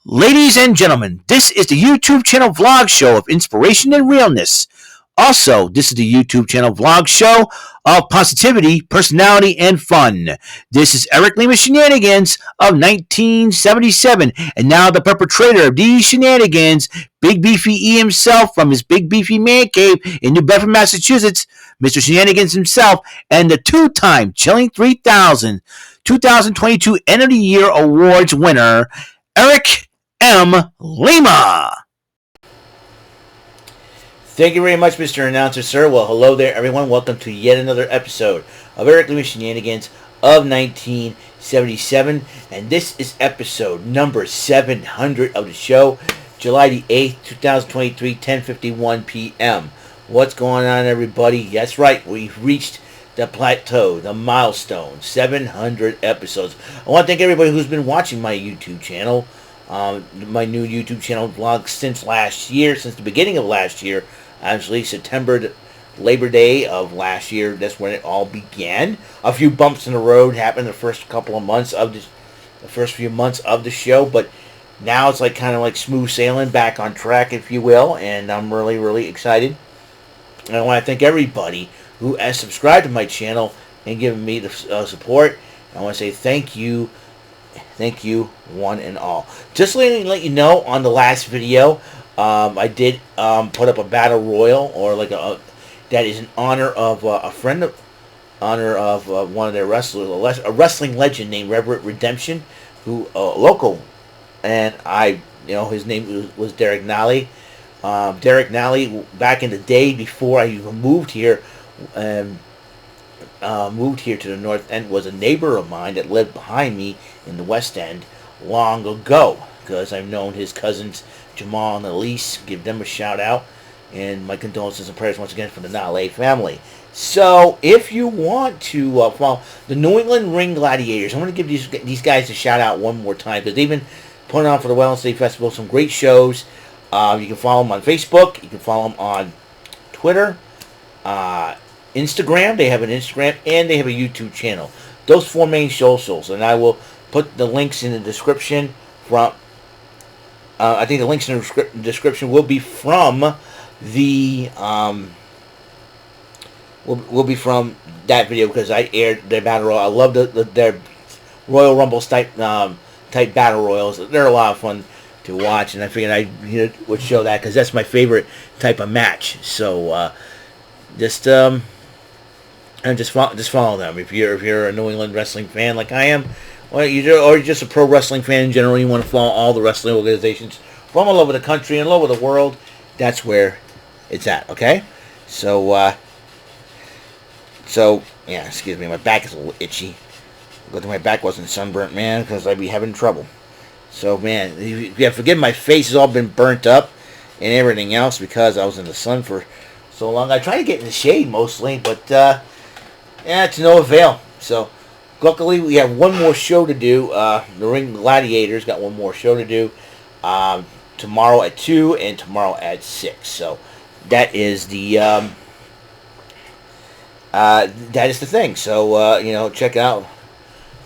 Ladies and gentlemen, this is the YouTube channel vlog show of inspiration and realness. Also, this is the YouTube channel vlog show of positivity, personality, and fun. This is Eric Lima Shenanigans of 1977, and now the perpetrator of these shenanigans, Big Beefy E himself from his Big Beefy Man Cave in New Bedford, Massachusetts, Mr. Shenanigans himself, and the two-time Chilling 3000 2022 End of the Year Awards winner, Eric M. Lima. Thank you very much, Mr. Announcer, sir. Well, hello there, everyone. Welcome to yet another episode of Eric Lima Shenanigans of 1977. And this is episode number 700 of the show, July the 8th, 2023, 10:51 p.m. What's going on, everybody? That's right. We've reached the plateau, the milestone, 700 episodes. I want to thank everybody who's been watching my YouTube channel. My new YouTube channel vlog since last year, since the beginning of last year, actually September, Labor Day of last year. That's when it all began. A few bumps in the road happened the first couple of months of the first few months of the show, but now it's like kind of like smooth sailing, back on track, if you will, and I'm really, really excited. And I want to thank everybody who has subscribed to my channel and given me the support. I want to say thank you. Thank you, one and all. Just let you know, on the last video, I did put up a battle royal, or like that is in honor of a friend, one of their wrestlers, a wrestling legend named Reverend Redemption, who local, and his name was Derek Nally. Derek Nally, back in the day before I even moved here, to the North End, was a neighbor of mine that lived behind me in the West End long ago, because I've known his cousins Jamal and Elise. Give them a shout out, and my condolences and prayers once again for the Nale family. So if you want to follow the New England Ring Gladiators, I'm going to give these guys a shout out one more time, because they've been putting on for the Wellness Day Festival some great shows. You can follow them on Facebook, you can follow them on Twitter, Instagram. They have an Instagram, and they have a YouTube channel. Those four main socials, and I will put the links in the description from. I think the links in the description will be from the will be from that video, because I aired their battle royal. I love their Royal Rumble type battle royals. They're a lot of fun to watch, and I figured I would show that, because that's my favorite type of match. So just follow them if you're a New England wrestling fan like I am, or you're just a pro wrestling fan in general. You want to follow all the wrestling organizations from all over the country and all over the world. That's where it's at. Okay, so yeah. Excuse me, my back is a little itchy. Good thing my back wasn't sunburnt, man, because I'd be having trouble. So, man, yeah, forgive my face has all been burnt up and everything else, because I was in the sun for so long. I try to get in the shade mostly, but yeah, to no avail. So, luckily, we have one more show to do. The Ring Gladiators got one more show to do tomorrow at 2 and tomorrow at 6. So, that is the thing. So, check it out.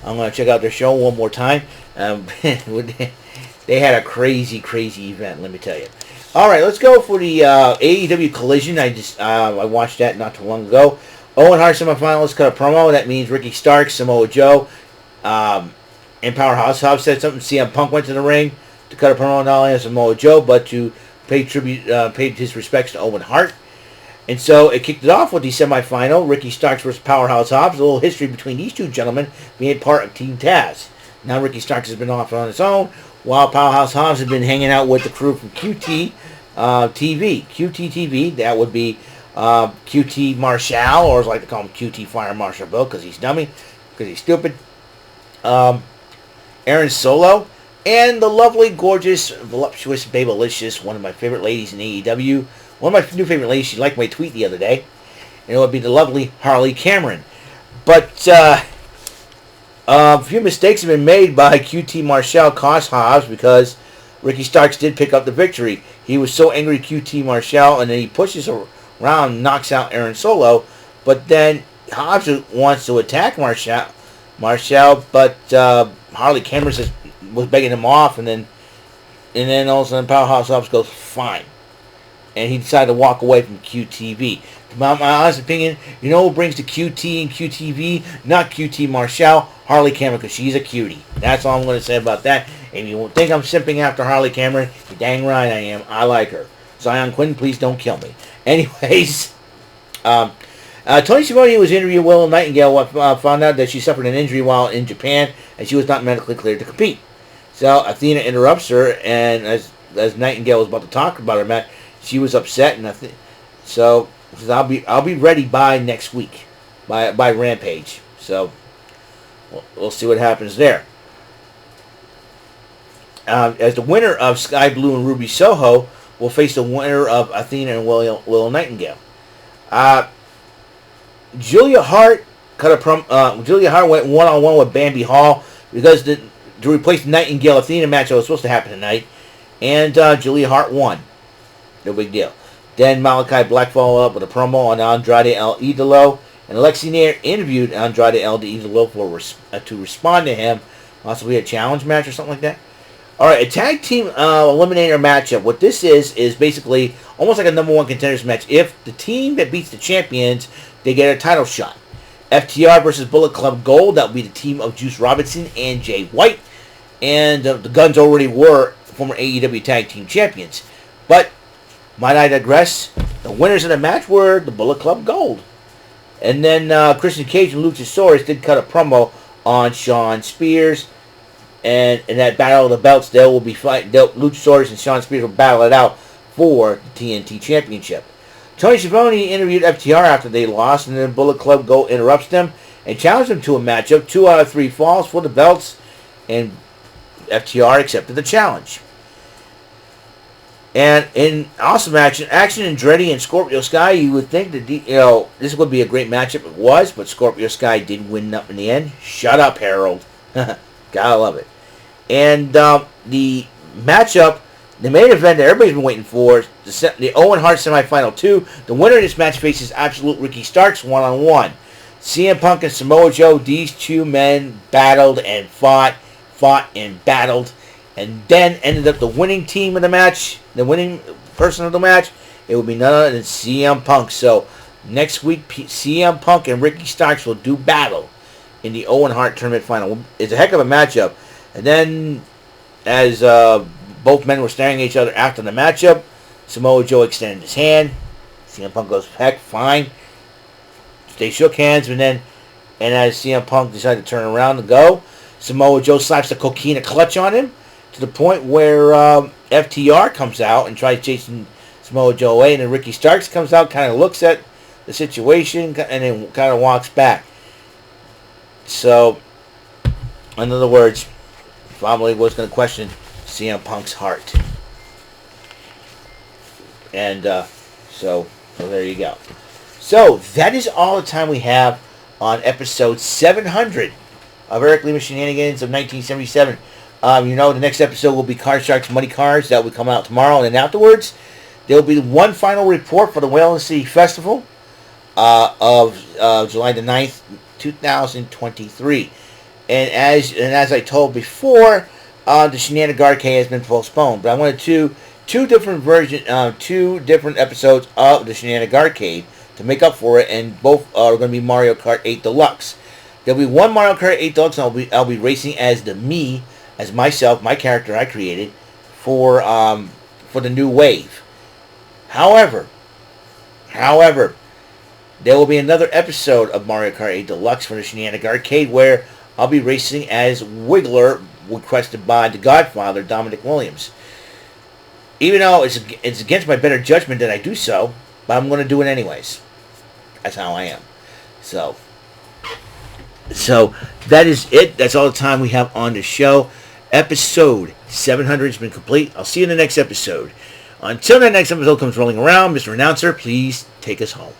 I'm going to check out their show one more time. They had a crazy, crazy event, let me tell you. All right, let's go for the AEW Collision. I watched that not too long ago. Owen Hart Semifinal cut a promo. That means Ricky Starks, Samoa Joe, and Powerhouse Hobbs said something. CM Punk went to the ring to cut a promo, not only on Samoa Joe, but to pay his respects to Owen Hart. And so it kicked it off with the semifinal, Ricky Starks versus Powerhouse Hobbs. A little history between these two gentlemen being part of Team Taz. Now Ricky Starks has been off on his own, while Powerhouse Hobbs has been hanging out with the crew from QT TV. QT TV, that would be QT Marshall, or as I like to call him, QT Fire Marshal Bill, because he's dummy, because he's stupid. Aaron Solo, and the lovely, gorgeous, voluptuous, babylicious, one of my favorite ladies in AEW. One of my new favorite ladies. She liked my tweet the other day, and it would be the lovely Harley Cameron. But a few mistakes have been made by QT Marshall, cost Hobbs, because Ricky Starks did pick up the victory. He was so angry, QT Marshall, and then he pushes around, knocks out Aaron Solo, but then Hobbs wants to attack Marshall, but Harley Cameron was begging him off, and then And then all of a sudden, Powerhouse Hobbs goes, fine. And he decided to walk away from QTV. My honest opinion, you know who brings the QT and QTV? Not QT Marshall, Harley Cameron, because she's a cutie. That's all I'm going to say about that. If you think I'm simping after Harley Cameron, you're dang right I am. I like her. Zion Quinn, please don't kill me. Anyways, Tony Schiavone was interviewing Willow Nightingale, found out that she suffered an injury while in Japan, and she was not medically cleared to compete. So Athena interrupts her, and as Nightingale was about to talk about her match, she was upset, and so I'll be ready by next week, by Rampage. So we'll see what happens there. As the winner of Sky Blue and Ruby Soho will face the winner of Athena and Willow Nightingale. Julia Hart Julia Hart went one-on-one with Bambi Hall because to replace the Nightingale Athena match that was supposed to happen tonight, and Julia Hart won. No big deal. Then Malachi Black followed up with a promo on Andrade El Idolo, and Alexi Nair interviewed Andrade El Idolo to respond to him. Possibly a challenge match or something like that. Alright, a tag team eliminator matchup. What this is basically almost like a number one contenders match. If the team that beats the champions, they get a title shot. FTR versus Bullet Club Gold. That would be the team of Juice Robinson and Jay White. And the Guns already were former AEW tag team champions. But might I digress? The winners of the match were the Bullet Club Gold. And then Christian Cage and Luchasaurus did cut a promo on Shawn Spears. And in that Battle of the Belts, they will be fighting. Luchasaurus and Shawn Spears will battle it out for the TNT Championship. Tony Schiavone interviewed FTR after they lost, and then Bullet Club Gold interrupts them and challenged them to a matchup. 2 out of 3 falls for the belts, and FTR accepted the challenge. And in awesome action, Action Andretti and Scorpio Sky, you would think that this would be a great matchup. It was, but Scorpio Sky didn't win up in the end. Shut up, Harold. Gotta love it. And the matchup, the main event that everybody's been waiting for, the Owen Hart Semifinal 2. The winner of this match faces Absolute Ricky Starks one-on-one. CM Punk and Samoa Joe, these two men battled and fought and battled, and then ended up the winning team of the match, the winning person of the match. It will be none other than CM Punk. So next week, CM Punk and Ricky Starks will do battle in the Owen Hart Tournament Final. It's a heck of a matchup. And then, as both men were staring at each other after the matchup, Samoa Joe extended his hand. CM Punk goes, heck, fine. They shook hands, and as CM Punk decided to turn around and go, Samoa Joe slaps the coquina clutch on him to the point where FTR comes out and tries chasing Samoa Joe away, and then Ricky Starks comes out, kind of looks at the situation, and then kind of walks back. So, in other words, family was going to question CM Punk's heart. And so there you go. So, that is all the time we have on episode 700 of Eric Lima Shenanigans of 1977. The next episode will be Card Sharks Money Cards. That will come out tomorrow. And then afterwards, there will be one final report for the Whalen City Festival of July the 9th, 2023. And as I told before, the Shenanigans Arcade has been postponed. But I wanted two different episodes of the Shenanigans Arcade to make up for it, and both are going to be Mario Kart 8 Deluxe. There'll be one Mario Kart 8 Deluxe, and I'll be racing as myself, my character I created for the new wave. However, there will be another episode of Mario Kart 8 Deluxe for the Shenanigans Arcade where I'll be racing as Wiggler, requested by the Godfather, Dominic Williams. Even though it's against my better judgment that I do so, but I'm going to do it anyways. That's how I am. So that is it. That's all the time we have on the show. Episode 700 has been complete. I'll see you in the next episode. Until that next episode comes rolling around, Mr. Announcer, please take us home.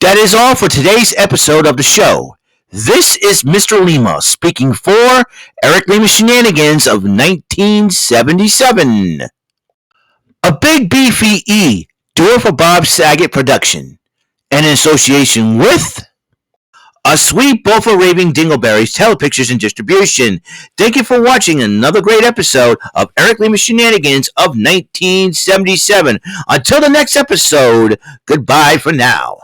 That is all for today's episode of the show. This is Mr. Lima speaking for Eric Lima Shenanigans of 1977. A Big Beefy E, do it for Bob Saget production. And in association with A sweet bowl for raving dingleberries, telepictures, and distribution. Thank you for watching another great episode of Eric Lima Shenanigans of 1977. Until the next episode, goodbye for now.